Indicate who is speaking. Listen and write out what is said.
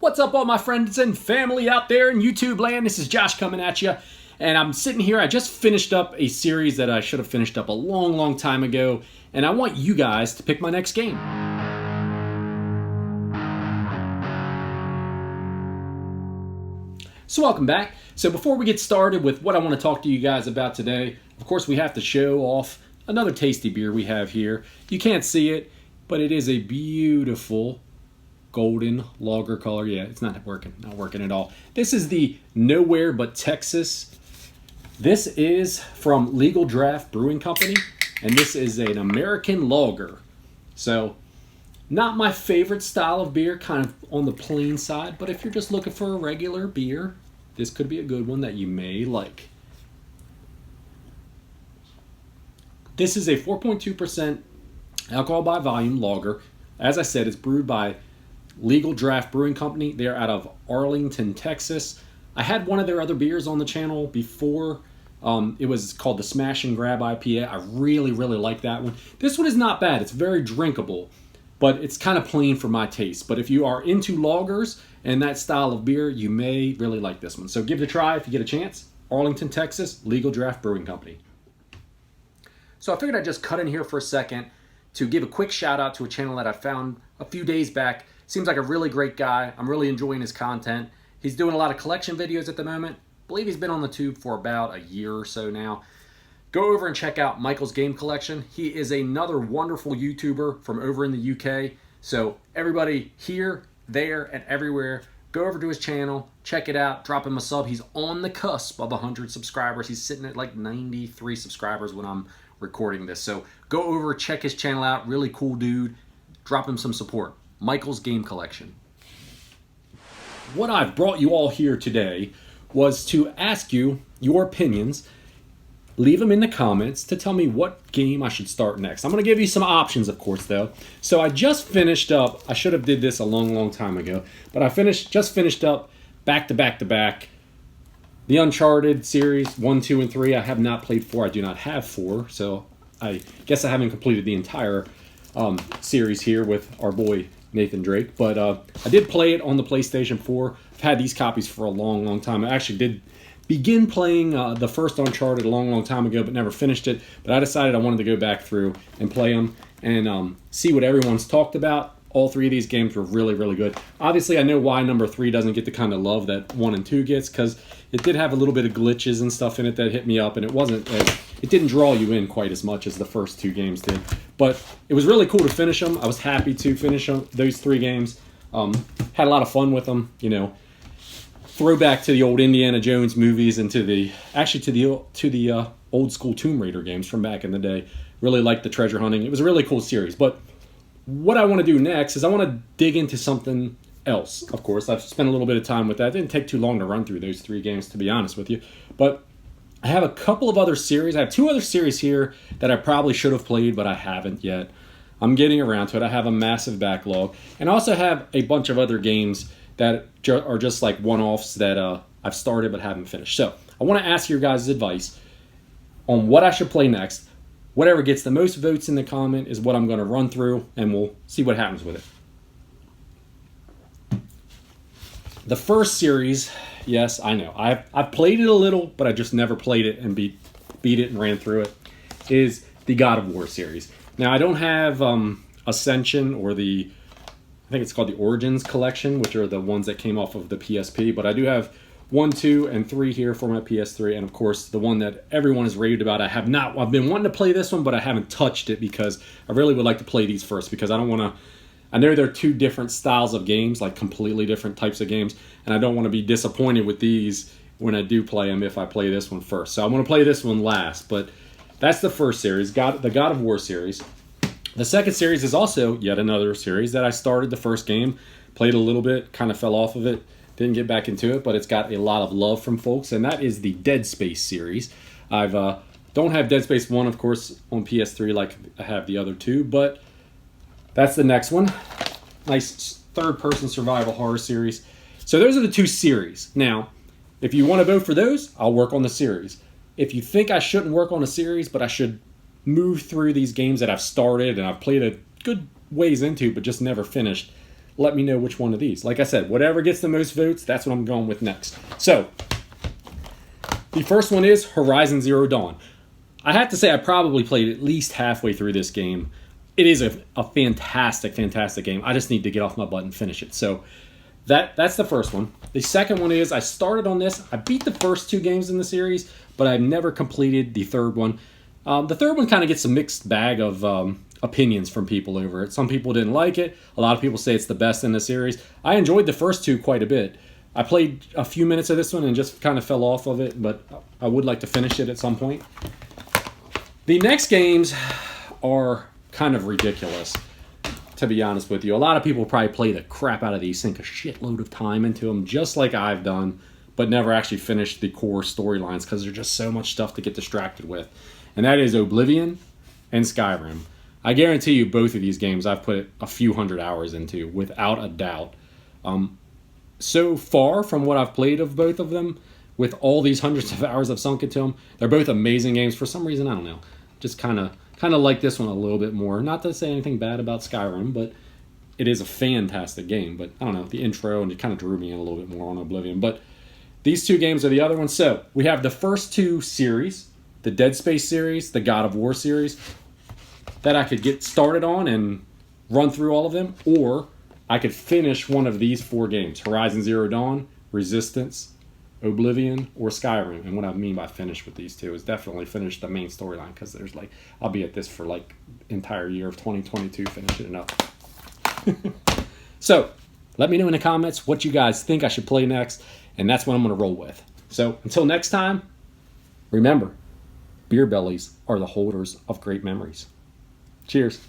Speaker 1: What's up, all my friends and family out there in YouTube land? This is Josh coming at you, and I'm sitting here. I just finished up a series that I should have finished up a long time ago, and I want you guys to pick my next game. So welcome back. So before we get started with what I want to talk to you guys about today, of course we have to show off another tasty beer we have here. You can't see it, but it is a beautiful golden lager color. Yeah, it's not working at all. This is the Nowhere But Texas. This is from Legal Draft Brewing Company, and this is an American lager. So not my favorite style of beer, kind of on the plain side, but if you're just looking for a regular beer, this could be a good one that you may like. This is a 4.2% alcohol by volume lager. As I said, it's brewed by Legal Draft Brewing Company. They're out of Arlington, Texas. I had one of their other beers on the channel before. It was called the Smash and Grab IPA. I really like that one. This one is not bad. It's very drinkable, but it's kind of plain for my taste. But if you are into lagers and that style of beer, you may really like this one. So give it a try if you get a chance. Arlington, Texas, Legal Draft Brewing Company. So I figured I'd just cut in here for a second to give a quick shout out to a channel that I found a few days back. Seems like a really great guy. I'm really enjoying his content. He's doing a lot of collection videos at the moment. I believe he's been on the tube for about a year or so now. Go over and check out Michael's Game Collection. He is another wonderful YouTuber from over in the UK. So everybody here, there, and everywhere, go over to his channel, check it out, drop him a sub. He's on the cusp of 100 subscribers. He's sitting at like 93 subscribers when I'm recording this. So go over, check his channel out. Really cool dude. Drop him some support. Michael's Game Collection. What I've brought you all here today was to ask you your opinions. Leave them in the comments to tell me what game I should start next. I'm going to give you some options, of course, though. So I just finished up, I should have did this a long time ago, but I just finished up back to back the Uncharted series 1, 2, and 3. I have not played 4. I do not have 4, so I guess I haven't completed the entire series here with our boy Nathan Drake, but I did play it on the PlayStation 4. I've had these copies for a long time. I actually did begin playing the first Uncharted a long time ago, but never finished it. But I decided I wanted to go back through and play them and see what everyone's talked about. All 3 of these games were really good. Obviously, I know why number 3 doesn't get the kind of love that 1 and 2 gets, because it did have a little bit of glitches and stuff in it that hit me up, and it didn't draw you in quite as much as the first 2 games did. But it was really cool to finish them. I was happy to finish those 3 games. Had a lot of fun with them, you know. Throwback to the old Indiana Jones movies and to the old school Tomb Raider games from back in the day. Really liked the treasure hunting. It was a really cool series. But what I want to do next is I want to dig into something else. Of course, I've spent a little bit of time with that. It didn't take too long to run through those 3 games, to be honest with you. But I have a couple of other series. I have 2 other series here that I probably should have played, but I haven't yet. I'm getting around to it. I have a massive backlog. And I also have a bunch of other games that are just like one-offs that I've started but haven't finished. So I want to ask your guys' advice on what I should play next. Whatever gets the most votes in the comment is what I'm going to run through, and we'll see what happens with it. The first series, yes, I know. I've played it a little, but I just never played it and beat it and ran through it, is the God of War series. Now, I don't have Ascension or I think it's called the Origins collection, which are the ones that came off of the PSP, but I do have 1, 2, and 3 here for my PS3, and of course the one that everyone has raved about. I've been wanting to play this one, but I haven't touched it because I really would like to play these first, because I know they're 2 different styles of games, like completely different types of games, and I don't want to be disappointed with these when I do play them if I play this one first. So I'm going to play this one last, but that's the first series, the God of War series. The second series is also yet another series that I started the first game, played a little bit, kind of fell off of it, didn't get back into it, but it's got a lot of love from folks, and that is the Dead Space series. I don't have Dead Space 1, of course, on PS3 like I have the other 2, but that's the next one. Nice third-person survival horror series. So those are the 2 series. Now, if you want to vote for those, I'll work on the series. If you think I shouldn't work on a series, but I should move through these games that I've started and I've played a good ways into but just never finished, let me know which one of these. Like I said, whatever gets the most votes, that's what I'm going with next. So, the first one is Horizon Zero Dawn. I have to say I probably played at least halfway through this game. It is a fantastic, fantastic game. I just need to get off my butt and finish it. So that's the first one. The second one is I started on this. I beat the first 2 games in the series, but I've never completed the third one. The third one kind of gets a mixed bag of opinions from people over it. Some people didn't like it. A lot of people say it's the best in the series. I enjoyed the first 2 quite a bit. I played a few minutes of this one and just kind of fell off of it, but I would like to finish it at some point. The next games are kind of ridiculous, to be honest with you. A lot of people probably play the crap out of these, sink a shitload of time into them, just like I've done, but never actually finished the core storylines because there's just so much stuff to get distracted with. And that is Oblivion and Skyrim. I guarantee you both of these games I've put a few hundred hours into, without a doubt. So far from what I've played of both of them, with all these hundreds of hours I've sunk into them, they're both amazing games. For some reason, I don't know. Just kind of like this one a little bit more. Not to say anything bad about Skyrim, but it is a fantastic game. But I don't know, the intro, and it kind of drew me in a little bit more on Oblivion. But these 2 games are the other ones. So we have the first 2 series, the Dead Space series, the God of War series, that I could get started on and run through all of them, or I could finish one of these 4 games: Horizon Zero Dawn, Resistance, Oblivion, or Skyrim. And what I mean by finish with these 2 is definitely finish the main storyline, because there's I'll be at this for entire year of 2022 finishing it up. So let me know in the comments what you guys think I should play next, and that's what I'm going to roll with. So until next time, remember, beer bellies are the holders of great memories. Cheers.